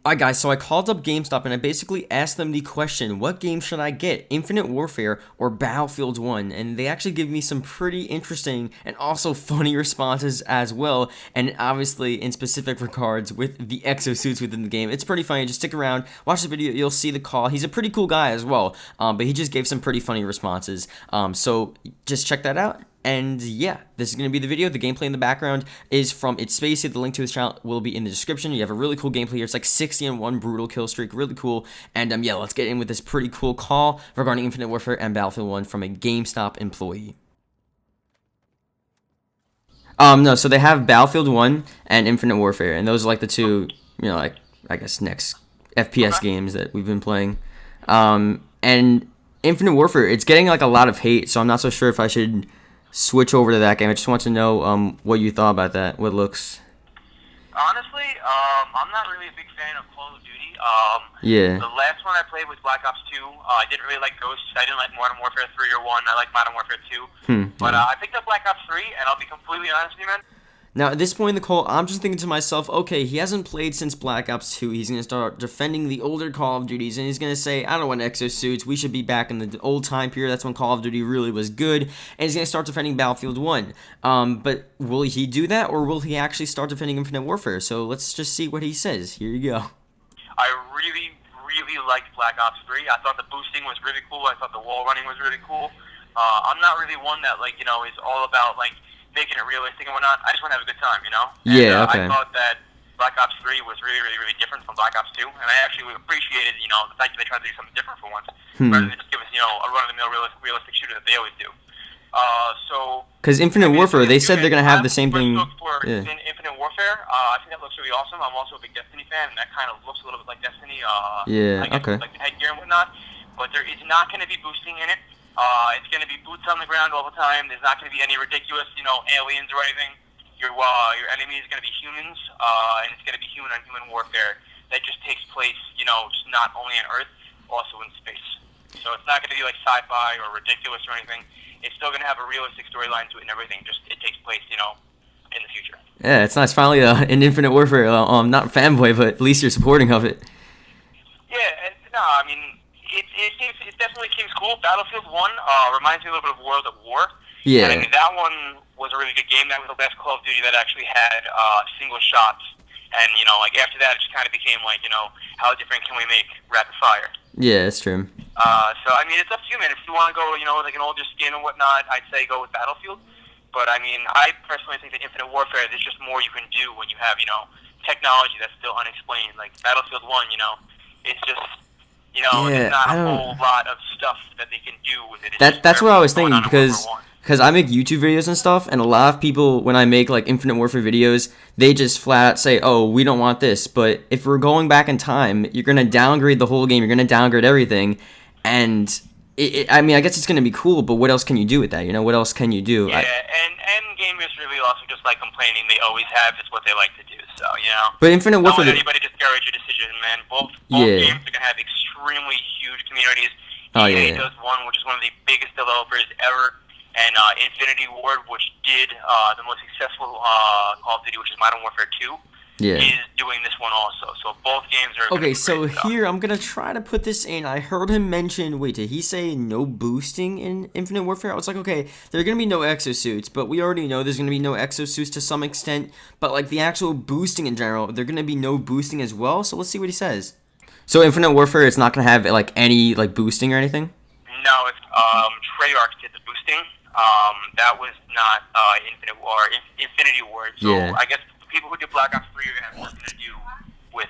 Alright guys, so I called up GameStop and I basically asked them the question, what game should I get, Infinite Warfare or Battlefield 1? And they actually give me some pretty interesting and also funny responses as well, and obviously in specific regards with the exosuits within the game. It's pretty funny, just stick around, watch the video, you'll see the call. He's a pretty cool guy as well, but he just gave some pretty funny responses, so just check that out. And yeah, this is going to be the video. The gameplay in the background is from It's Spacey. The link to his channel will be in the description. You have a really cool gameplay here. It's like 60 and 1 brutal kill streak. Really cool. And yeah, let's get in with this pretty cool call regarding Infinite Warfare and Battlefield 1 from a GameStop employee. No, so they have Battlefield 1 and Infinite Warfare. And those are like the two, like, I guess, next FPS games that we've been playing. And Infinite Warfare, it's getting like a lot of hate. So I'm not so sure if I should switch over to that game. I just want to know what you thought about that. What looks? Honestly, I'm not really a big fan of Call of Duty. Yeah. The last one I played was Black Ops 2. I didn't really like Ghosts. I didn't like Modern Warfare 3 or 1. I like Modern Warfare 2. But I picked up Black Ops 3, and I'll be completely honest with you, man. Now, at this point in the call, I'm just thinking to myself, okay, he hasn't played since Black Ops 2. He's going to start defending the older Call of Duties, and he's going to say, I don't want exosuits. We should be back in the old time period. That's when Call of Duty really was good. And he's going to start defending Battlefield 1. But will he do that, or will he actually start defending Infinite Warfare? So let's just see what he says. Here you go. I really liked Black Ops 3. I thought the boosting was really cool. I thought the wall running was really cool. I'm not really one that, is all about, making it realistic and whatnot. I just want to have a good time, Yeah, and, okay. I thought that Black Ops 3 was really different from Black Ops 2, and I actually appreciated, the fact that they tried to do something different for once, rather than just give us, a run-of-the-mill realistic shooter that they always do. Because Infinite Warfare, they said they're going to have the same thing. In Infinite Warfare, I think that looks really awesome. I'm also a big Destiny fan, and that kind of looks a little bit like Destiny. Yeah, okay. Like the headgear and whatnot, but there is not going to be boosting in it. It's going to be boots on the ground all the time. There's not going to be any ridiculous, aliens or anything. Your enemy is going to be humans, and it's going to be human-on-human warfare that just takes place, just not only on Earth, also in space. So it's not going to be like sci-fi or ridiculous or anything. It's still going to have a realistic storyline to it and everything. Just it takes place, in the future. Yeah, it's nice. Finally, an Infinite Warfare. Not fanboy, but at least you're supporting of it. Yeah, no, I mean, it definitely seems cool. Battlefield 1 reminds me a little bit of World at War. Yeah. And I mean, that one was a really good game. That was the last Call of Duty that actually had single shots. And, after that, it just kind of became how different can we make rapid fire? Yeah, that's true. So, I mean, it's up to you, man. If you want to go, like an older skin and whatnot, I'd say go with Battlefield. But, I mean, I personally think that Infinite Warfare, there's just more you can do when you have, technology that's still unexplained. Like Battlefield 1, it's just... there's not a whole lot of stuff that they can do with it. That's what I was thinking, because I make YouTube videos and stuff, and a lot of people, when I make like Infinite Warfare videos, they just flat out say, oh, we don't want this. But if we're going back in time, you're going to downgrade the whole game, you're going to downgrade everything, and I mean, I guess it's going to be cool, but what else can you do with that? What else can you do? Yeah, and gamers really also just like complaining. They always have. It's what they like to do, so, But Infinite Warfare... Don't let anybody discourage your decision, man. Both games are going to have extremely huge communities. EA does one, which is one of the biggest developers ever, and Infinity Ward, which did the most successful Call of Duty, which is Modern Warfare 2, is doing this one also. So both games are... Okay, so here, I'm going to try to put this in. I heard him mention... Wait, did he say no boosting in Infinite Warfare? I was like, okay, there are going to be no exosuits, but we already know there's going to be no exosuits to some extent. But, like, the actual boosting in general, there's going to be no boosting as well. So let's see what he says. So Infinite Warfare, it's not going to have, like, any, like, boosting or anything? No, it's Treyarch did the boosting. That was not Infinity Ward. So I guess the people who did Black Ops 3 are going to have nothing to do with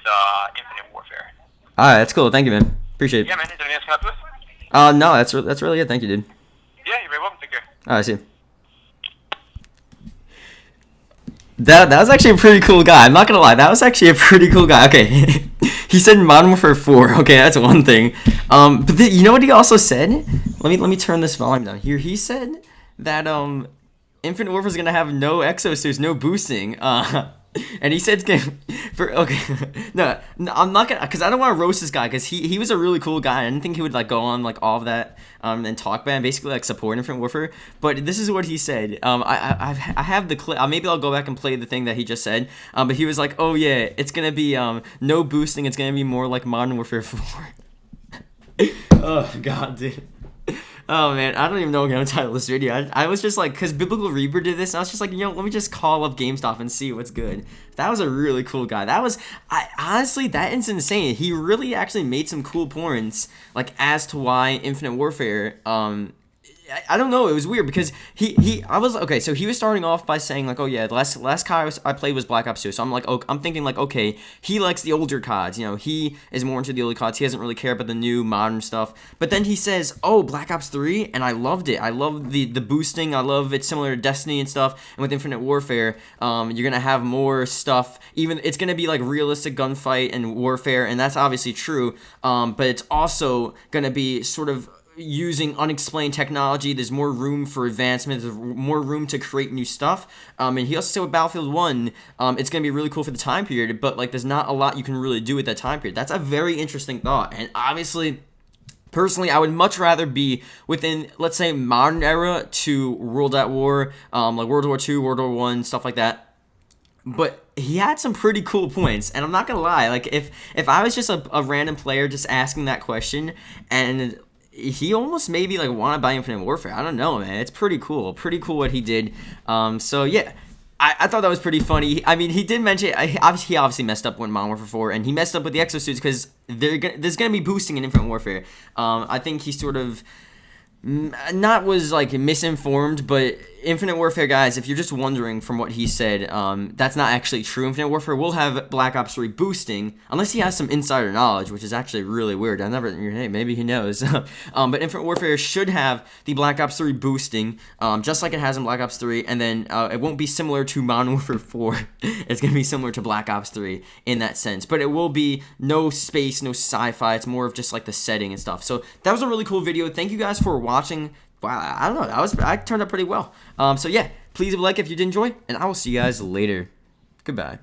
Infinite Warfare. Alright, that's cool. Thank you, man. Appreciate it. Yeah, man. Is there anything else to help with? No, that's really it. Thank you, dude. Yeah, you're very welcome. Take care. Alright, see you. That was actually a pretty cool guy. I'm not gonna lie, that was actually a pretty cool guy. Okay, he said Modern Warfare 4. Okay, that's one thing. But you know what he also said? Let me turn this volume down here. He said that Infinite Warfare is gonna have no exosuits, no boosting. And he said, for okay, no, I'm not gonna, because I don't want to roast this guy, because he was a really cool guy. I didn't think he would like go on like all of that and talk bad and basically like support Infinite Warfare. But this is what he said. I have the clip. Maybe I'll go back and play the thing that he just said. But he was like, oh yeah, it's gonna be no boosting. It's gonna be more like Modern Warfare 4. Oh god, dude. Oh man, I don't even know what I'm gonna title this video. I was just like, cause Biblical Reaper did this, and I was just like, let me just call up Gamestop and see what's good. That was a really cool guy. Honestly, that is insane. He really actually made some cool points, like as to why Infinite Warfare, I don't know. It was weird because I was okay. So he was starting off by saying like, oh yeah, the last COD I played was Black Ops 2. So I'm like, I'm thinking like, okay, he likes the older CODs. He is more into the older CODs. He doesn't really care about the new modern stuff. But then he says, oh, Black Ops 3, and I loved it. I love the boosting. I love it similar to Destiny and stuff. And with Infinite Warfare, you're gonna have more stuff. Even it's gonna be like realistic gunfight and warfare, and that's obviously true. But it's also gonna be sort of using unexplained technology. There's more room for advancement. There's more room to create new stuff. And he also said with Battlefield 1, it's going to be really cool for the time period, but like there's not a lot you can really do with that time period. That's a very interesting thought. And obviously, personally, I would much rather be within, let's say, modern era to World at War, like World War II, World War I, stuff like that. But he had some pretty cool points, and I'm not gonna lie. Like if I was just a random player just asking that question, and he almost maybe like want to buy Infinite Warfare. I don't know, man. It's pretty cool what he did. So yeah, I thought that was pretty funny. I mean, he did mention he obviously messed up with Modern Warfare 4, and he messed up with the exosuits because there's gonna be boosting in Infinite Warfare. I think he sort of not was like misinformed, but Infinite Warfare, guys, if you're just wondering from what he said, that's not actually true. Infinite Warfare will have Black Ops 3 boosting, unless he has some insider knowledge, which is actually really weird. Hey, maybe he knows. But Infinite Warfare should have the Black Ops 3 boosting, just like it has in Black Ops 3, and then it won't be similar to Modern Warfare 4. It's going to be similar to Black Ops 3 in that sense, but it will be no space, no sci-fi. It's more of just like the setting and stuff. So that was a really cool video. Thank you guys for watching. Wow, I don't know. I turned out pretty well. So yeah, please leave a like if you did enjoy, and I will see you guys later. Goodbye.